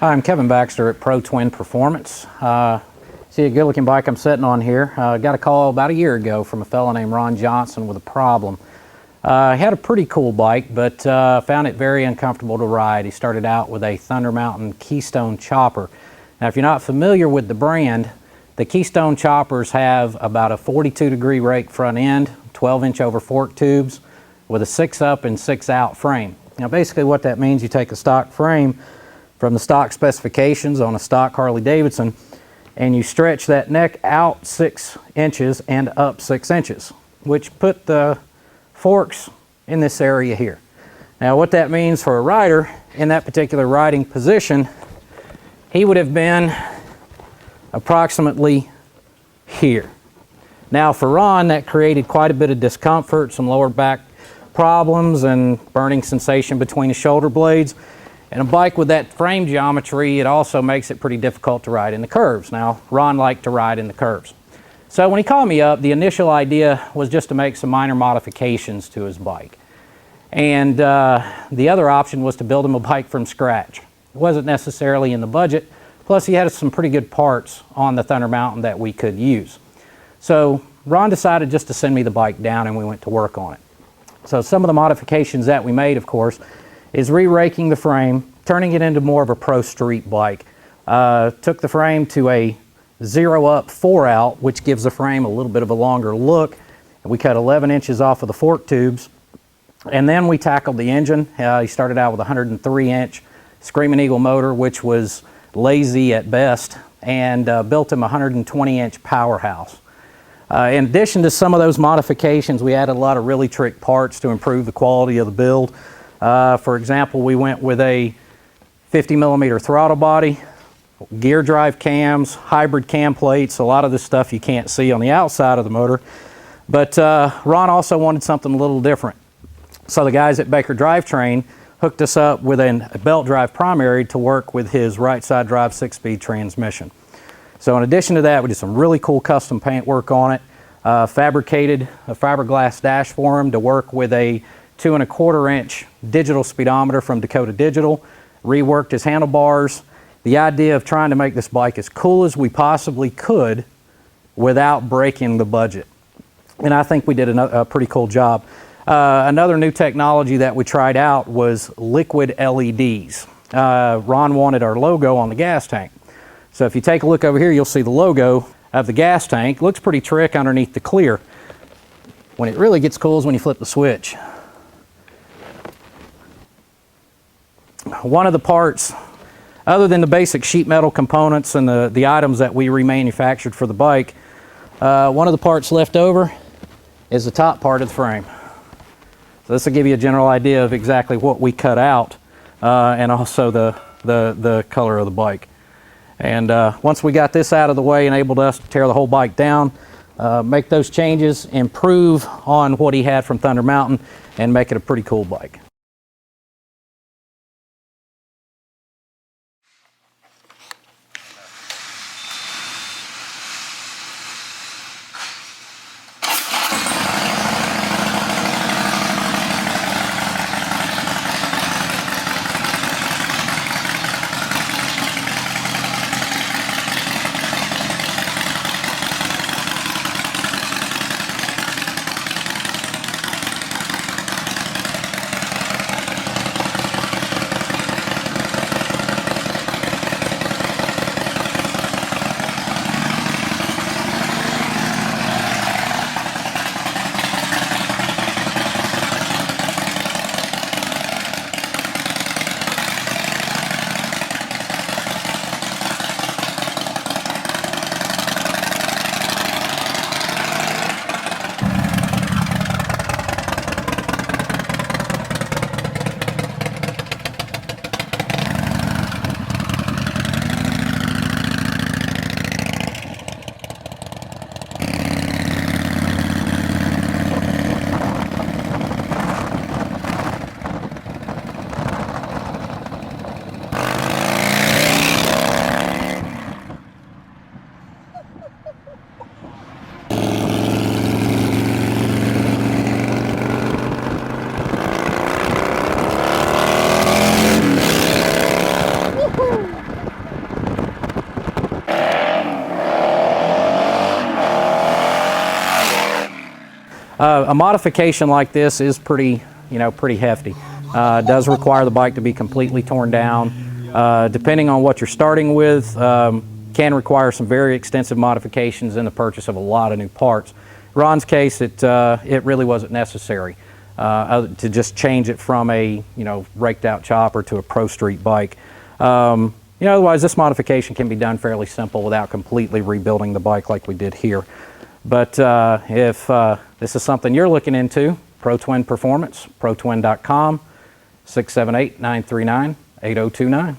Hi, I'm Kevin Baxter at Pro Twin Performance. See a good looking bike I'm sitting on here. Got a call about a year ago from a fellow named Ron Johnson with a problem. He had a pretty cool bike, but found it very uncomfortable to ride. He started out with a Thunder Mountain Keystone chopper. Now, if you're not familiar with the brand, the Keystone choppers have about a 42-degree rake front end, 12-inch over fork tubes, with a 6-up and 6-out frame. Now, basically what that means, you take a stock frame from the stock specifications on a stock Harley-Davidson, and you stretch that neck out 6 inches and up 6 inches, which put the forks in this area here. Now, what that means for a rider in that particular riding position, he would have been approximately here. Now, for Ron, that created quite a bit of discomfort, some lower back problems and burning sensation between the shoulder blades. And a bike with that frame geometry, it also makes it pretty difficult to ride in the curves. Now, Ron liked to ride in the curves. So when he called me up, the initial idea was just to make some minor modifications to his bike. And the other option was to build him a bike from scratch. It wasn't necessarily in the budget, plus he had some pretty good parts on the Thunder Mountain that we could use. So Ron decided just to send me the bike down and we went to work on it. So some of the modifications that we made, of course, is re-raking the frame, turning it into more of a pro street bike. Took the frame to a 0-up 4-out, which gives the frame a little bit of a longer look. We cut 11 inches off of the fork tubes, and then we tackled the engine. He started out with a 103-inch Screaming Eagle motor, which was lazy at best, and built him a 120-inch powerhouse. In addition to some of those modifications, we added a lot of really trick parts to improve the quality of the build. For example, we went with a 50mm throttle body, gear drive cams, hybrid cam plates, a lot of this stuff you can't see on the outside of the motor. But Ron also wanted something a little different. So the guys at Baker Drivetrain hooked us up with a belt drive primary to work with his right side drive 6-speed transmission. So in addition to that, we did some really cool custom paint work on it, fabricated a fiberglass dash for him to work with a 2¼ inch digital speedometer from Dakota Digital, reworked his handlebars. The idea of trying to make this bike as cool as we possibly could without breaking the budget. And I think we did a pretty cool job. Another new technology that we tried out was liquid LEDs. Ron wanted our logo on the gas tank. So if you take a look over here, you'll see the logo of the gas tank. Looks pretty trick underneath the clear. When it really gets cool is when you flip the switch. One of the parts, other than the basic sheet metal components and the items that we remanufactured for the bike, one of the parts left over is the top part of the frame. So this will give you a general idea of exactly what we cut out and also the color of the bike. And once we got this out of the way, enabled us to tear the whole bike down, make those changes, improve on what he had from Thunder Mountain, and make it a pretty cool bike. A modification like this is pretty hefty. It does require the bike to be completely torn down. Depending on what you're starting with, can require some very extensive modifications and the purchase of a lot of new parts. In Ron's case, it really wasn't necessary to just change it from a raked out chopper to a Pro Street bike. Otherwise, this modification can be done fairly simple without completely rebuilding the bike like we did here. But if this is something you're looking into, Pro Twin Performance, protwin.com, 678-939-8029.